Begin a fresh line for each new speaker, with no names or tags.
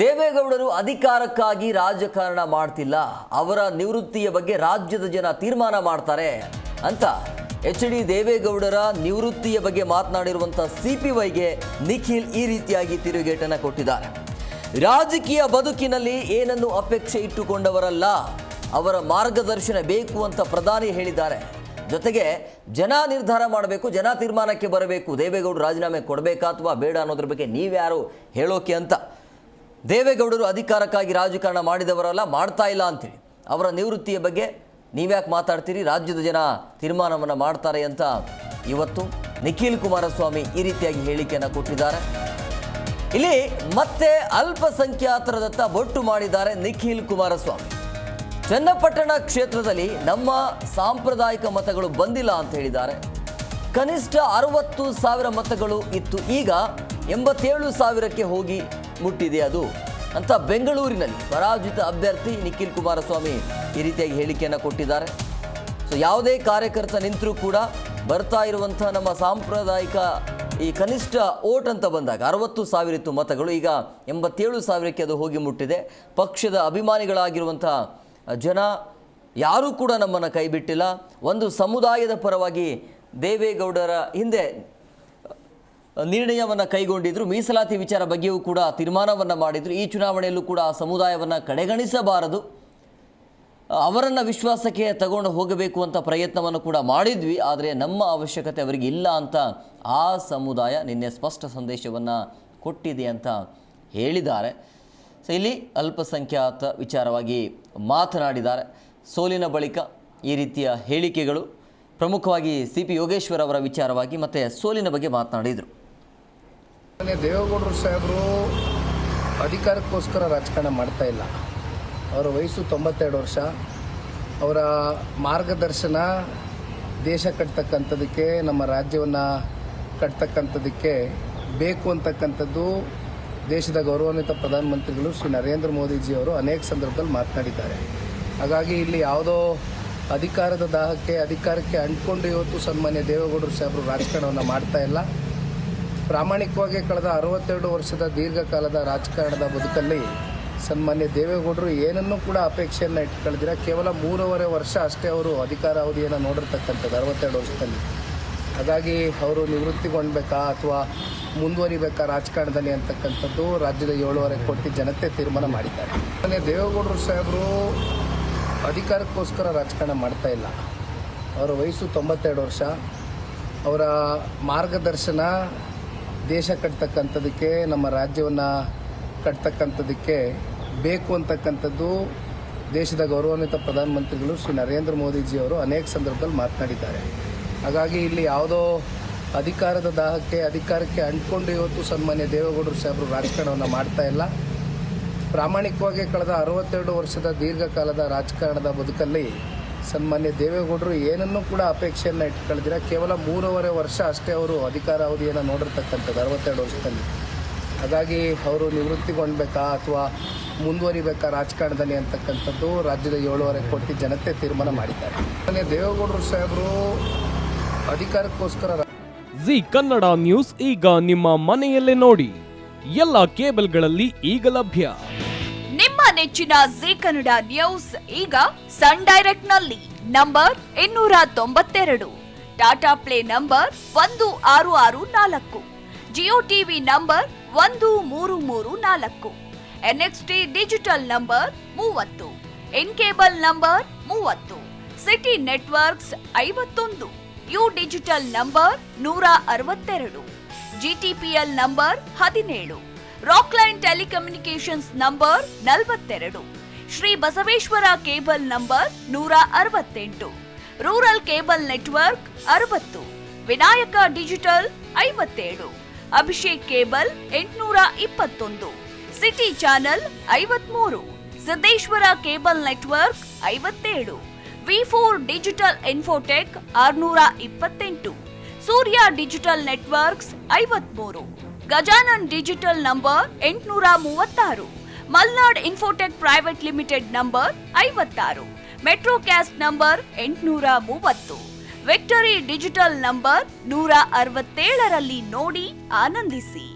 ದೇವೇಗೌಡರು ಅಧಿಕಾರಕ್ಕಾಗಿ ರಾಜಕಾರಣ ಮಾಡ್ತಿಲ್ಲ, ಅವರ ನಿವೃತ್ತಿಯ ಬಗ್ಗೆ ರಾಜ್ಯದ ಜನ ತೀರ್ಮಾನ ಮಾಡ್ತಾರೆ ಅಂತ ಎಚ್.ಡಿ. ದೇವೇಗೌಡರ ನಿವೃತ್ತಿಯ ಬಗ್ಗೆ ಮಾತನಾಡಿರುವಂಥ CPYಗೆ ನಿಖಿಲ್ ಈ ರೀತಿಯಾಗಿ ತಿರುಗೇಟನ್ನು ಕೊಟ್ಟಿದ್ದಾರೆ. ರಾಜಕೀಯ ಬದುಕಿನಲ್ಲಿ ಏನನ್ನು ಅಪೇಕ್ಷೆ ಇಟ್ಟುಕೊಂಡವರಲ್ಲ, ಅವರ ಮಾರ್ಗದರ್ಶನ ಬೇಕು ಅಂತ ಪ್ರಧಾನಿ ಹೇಳಿದ್ದಾರೆ. ಜೊತೆಗೆ ಜನ ನಿರ್ಧಾರ ಮಾಡಬೇಕು, ಜನ ತೀರ್ಮಾನಕ್ಕೆ ಬರಬೇಕು, ದೇವೇಗೌಡರು ರಾಜೀನಾಮೆ ಕೊಡಬೇಕಾ ಅಥವಾ ಬೇಡ ಅನ್ನೋದ್ರ ಬಗ್ಗೆ ನೀವ್ಯಾರು ಹೇಳೋಕೆ ಅಂತ. ದೇವೇಗೌಡರು ಅಧಿಕಾರಕ್ಕಾಗಿ ರಾಜಕಾರಣ ಮಾಡಿದವರಲ್ಲ, ಮಾಡ್ತಾ ಇಲ್ಲ ಅಂತೇಳಿ ಅವರ ನಿವೃತ್ತಿಯ ಬಗ್ಗೆ ನೀವ್ಯಾಕೆ ಮಾತಾಡ್ತೀರಿ, ರಾಜ್ಯದ ಜನ ತೀರ್ಮಾನವನ್ನು ಮಾಡ್ತಾರೆ ಅಂತ ಇವತ್ತು ನಿಖಿಲ್ ಕುಮಾರಸ್ವಾಮಿ ಈ ರೀತಿಯಾಗಿ ಹೇಳಿಕೆಯನ್ನು ಕೊಟ್ಟಿದ್ದಾರೆ. ಇಲ್ಲಿ ಮತ್ತೆ ಅಲ್ಪಸಂಖ್ಯಾತರದತ್ತ ಬೊಟ್ಟು ಮಾಡಿದ್ದಾರೆ ನಿಖಿಲ್ ಕುಮಾರಸ್ವಾಮಿ. ಚನ್ನಪಟ್ಟಣ ಕ್ಷೇತ್ರದಲ್ಲಿ ನಮ್ಮ ಸಾಂಪ್ರದಾಯಿಕ ಮತಗಳು ಬಂದಿಲ್ಲ ಅಂತ ಹೇಳಿದ್ದಾರೆ. ಕನಿಷ್ಠ 60,000 ಮತಗಳು ಇತ್ತು, ಈಗ 87,000ಕ್ಕೆ ಹೋಗಿ ಮುಟ್ಟಿದೆ ಅದು ಅಂತ ಬೆಂಗಳೂರಿನಲ್ಲಿ ಪರಾಜಿತ ಅಭ್ಯರ್ಥಿ ನಿಖಿಲ್ ಕುಮಾರಸ್ವಾಮಿ ಈ ರೀತಿಯಾಗಿ ಹೇಳಿಕೆಯನ್ನು ಕೊಟ್ಟಿದ್ದಾರೆ. ಸೊ ಯಾವುದೇ ಕಾರ್ಯಕರ್ತ ನಿಂತರೂ ಕೂಡ ಬರ್ತಾ ಇರುವಂಥ ನಮ್ಮ ಸಾಂಪ್ರದಾಯಿಕ ಈ ಕನಿಷ್ಠ ಓಟ್ ಅಂತ ಬಂದಾಗ 60,000 ಇತ್ತು ಮತಗಳು, ಈಗ 87,000ಕ್ಕೆ ಅದು ಹೋಗಿ ಮುಟ್ಟಿದೆ. ಪಕ್ಷದ ಅಭಿಮಾನಿಗಳಾಗಿರುವಂಥ ಜನ ಯಾರೂ ಕೂಡ ನಮ್ಮನ್ನು ಕೈ ಬಿಟ್ಟಿಲ್ಲ. ಒಂದು ಸಮುದಾಯದ ಪರವಾಗಿ ದೇವೇಗೌಡರ ಹಿಂದೆ ನಿರ್ಣಯವನ್ನು ಕೈಗೊಂಡಿದ್ರು, ಮೀಸಲಾತಿ ವಿಚಾರ ಬಗ್ಗೆಯೂ ಕೂಡ ತೀರ್ಮಾನವನ್ನು ಮಾಡಿದರು. ಈ ಚುನಾವಣೆಯಲ್ಲೂ ಕೂಡ ಆ ಸಮುದಾಯವನ್ನು ಕಡೆಗಣಿಸಬಾರದು, ಅವರನ್ನು ವಿಶ್ವಾಸಕ್ಕೆ ತಗೊಂಡು ಹೋಗಬೇಕು ಅಂತ ಪ್ರಯತ್ನವನ್ನು ಕೂಡ ಮಾಡಿದ್ವಿ, ಆದರೆ ನಮ್ಮ ಅವಶ್ಯಕತೆ ಅವರಿಗೆ ಇಲ್ಲ ಅಂತ ಆ ಸಮುದಾಯ ನಿನ್ನೆ ಸ್ಪಷ್ಟ ಸಂದೇಶವನ್ನು ಕೊಟ್ಟಿದೆ ಅಂತ ಹೇಳಿದ್ದಾರೆ. ಸೊ ಇಲ್ಲಿ ಅಲ್ಪಸಂಖ್ಯಾತ ವಿಚಾರವಾಗಿ ಮಾತನಾಡಿದ್ದಾರೆ. ಸೋಲಿನ ಬಳಿಕ ಈ ರೀತಿಯ ಹೇಳಿಕೆಗಳು, ಪ್ರಮುಖವಾಗಿ CP ಯೋಗೇಶ್ವರ್ ಅವರ ವಿಚಾರವಾಗಿ ಮತ್ತು ಸೋಲಿನ ಬಗ್ಗೆ ಮಾತನಾಡಿದರು.
ದೇವೇಗೌಡರು ಸಾಹೇಬರು ಅಧಿಕಾರಕ್ಕೋಸ್ಕರ ರಾಜಕಾರಣ ಮಾಡ್ತಾ ಇಲ್ಲ. ಅವರ ವಯಸ್ಸು 92 ವರ್ಷ. ಅವರ ಮಾರ್ಗದರ್ಶನ ದೇಶ ಕಟ್ತಕ್ಕಂಥದ್ದಕ್ಕೆ, ನಮ್ಮ ರಾಜ್ಯವನ್ನು ಕಟ್ತಕ್ಕಂಥದ್ದಕ್ಕೆ ಬೇಕು ಅಂತಕ್ಕಂಥದ್ದು ದೇಶದ ಗೌರವಾನ್ವಿತ ಪ್ರಧಾನಮಂತ್ರಿಗಳು ಶ್ರೀ ನರೇಂದ್ರ ಮೋದಿಜಿಯವರು ಅನೇಕ ಸಂದರ್ಭದಲ್ಲಿ ಮಾತನಾಡಿದ್ದಾರೆ. ಹಾಗಾಗಿ ಇಲ್ಲಿ ಯಾವುದೋ ಅಧಿಕಾರದ ದಾಹಕ್ಕೆ, ಅಧಿಕಾರಕ್ಕೆ ಅಂಟ್ಕೊಂಡು ಇವತ್ತು ಸನ್ಮಾನ್ಯ ದೇವೇಗೌಡರು ಸಾಹೇಬರು ರಾಜಕಾರಣವನ್ನು ಮಾಡ್ತಾ ಇಲ್ಲ. ಪ್ರಾಮಾಣಿಕವಾಗಿ ಕಳೆದ 62 ವರ್ಷದ ದೀರ್ಘಕಾಲದ ರಾಜಕಾರಣದ ಬದುಕಲ್ಲಿ ಸನ್ಮಾನ್ಯ ದೇವೇಗೌಡರು ಏನನ್ನೂ ಕೂಡ ಅಪೇಕ್ಷೆಯನ್ನು ಇಟ್ಕೊಳ್ದಿರ ಕೇವಲ 3.5 ವರ್ಷ ಅಷ್ಟೇ ಅವರು ಅಧಿಕಾರಾವಧಿಯನ್ನು ನೋಡಿರ್ತಕ್ಕಂಥದ್ದು 62 ವರ್ಷದಲ್ಲಿ. ಹಾಗಾಗಿ ಅವರು ನಿವೃತ್ತಿಗೊಳ್ಬೇಕಾ ಅಥವಾ ಮುಂದುವರಿಬೇಕಾ ರಾಜಕಾರಣದಲ್ಲಿ ಅಂತಕ್ಕಂಥದ್ದು ರಾಜ್ಯದ 7.5 ಕೋಟಿ ಜನತೆ ತೀರ್ಮಾನ ಮಾಡಿದ್ದಾರೆ. ದೇವೇಗೌಡರು ಸಾಹೇಬರು ಅಧಿಕಾರಕ್ಕೋಸ್ಕರ ರಾಜಕಾರಣ ಮಾಡ್ತಾ ಇಲ್ಲ. ಅವರ ವಯಸ್ಸು 92 ವರ್ಷ. ಅವರ ಮಾರ್ಗದರ್ಶನ ದೇಶ ಕಟ್ತಕ್ಕಂಥದ್ದಕ್ಕೆ, ನಮ್ಮ ರಾಜ್ಯವನ್ನು ಕಟ್ತಕ್ಕಂಥದ್ದಕ್ಕೆ ಬೇಕು ಅಂತಕ್ಕಂಥದ್ದು ದೇಶದ ಗೌರವಾನ್ವಿತ ಪ್ರಧಾನಮಂತ್ರಿಗಳು ಶ್ರೀ ನರೇಂದ್ರ ಮೋದಿಜಿಯವರು ಅನೇಕ ಸಂದರ್ಭದಲ್ಲಿ ಮಾತನಾಡಿದ್ದಾರೆ. ಹಾಗಾಗಿ ಇಲ್ಲಿ ಯಾವುದೋ ಅಧಿಕಾರದ ದಾಹಕ್ಕೆ, ಅಧಿಕಾರಕ್ಕೆ ಅಂಟ್ಕೊಂಡು ಇವತ್ತು ಸನ್ಮಾನ್ಯ ದೇವೇಗೌಡರು ಸಾಹೇಬರು ರಾಜಕಾರಣವನ್ನು ಮಾಡ್ತಾ ಇಲ್ಲ. ಪ್ರಾಮಾಣಿಕವಾಗಿ ಕಳೆದ 62 ವರ್ಷದ ದೀರ್ಘಕಾಲದ ರಾಜಕಾರಣದ ಬದುಕಲ್ಲಿ ಸನ್ಮಾನ್ಯ ದೇವೇಗೌಡರು ಏನನ್ನೂ ಕೂಡ ಅಪೇಕ್ಷೆಯನ್ನು ಇಟ್ಕೊಳ್ದಿರ ಕೇವಲ 3.5 ವರ್ಷ ಅಷ್ಟೇ ಅವರು ಅಧಿಕಾರಾವಧಿಯನ್ನು ನೋಡಿರ್ತಕ್ಕಂಥದ್ದು 62 ವರ್ಷದಲ್ಲಿ. ಹಾಗಾಗಿ ಅವರು ನಿವೃತ್ತಿಗೊಳ್ಬೇಕಾ ಅಥವಾ ಮುಂದುವರಿಬೇಕಾ ರಾಜಕಾರಣದಲ್ಲಿ ಅಂತಕ್ಕಂಥದ್ದು ರಾಜ್ಯದ 7.5 ಕೋಟಿ ಜನತೆ ತೀರ್ಮಾನ ಮಾಡಿದ್ದಾರೆ. ದೇವೇಗೌಡರು ಸಾಹೇಬರು ಅಧಿಕಾರಕ್ಕೋಸ್ಕರ
ಜಿ ಕನ್ನಡ ನ್ಯೂಸ್ ಈಗ ನಿಮ್ಮ ಮನೆಯಲ್ಲೇ ನೋಡಿ, ಎಲ್ಲ ಕೇಬಲ್ಗಳಲ್ಲಿ ಈಗ ಲಭ್ಯ.
ನಿಮ್ಮ ನೆಚ್ಚಿನ ಜಿ ಕನ್ನಡ ನ್ಯೂಸ್ ಈಗ ಸನ್ ಡೈರೆಕ್ಟ್ ನಲ್ಲಿ number 292, Tata play number 1664, Jio TV number 1334, NXT digital number 30, in cable number 30, city networks 51, U digital number 162, GTPL number 17, Rockline telecommunications number 42, Shri Basaveshwara cable number 168, rural cable network 60, Vinayaka digital 57, Abhishek cable 821, city channel 53, Siddeshwara cable network 57, V4 digital Infotech 628, Surya digital networks 53, Gajanan digital number 836, Malnad infotech private limited number 56, Metrocast number 830, victory digital number 167ರಲ್ಲಿ ನೋಡಿ ಆನಂದಿಸಿ.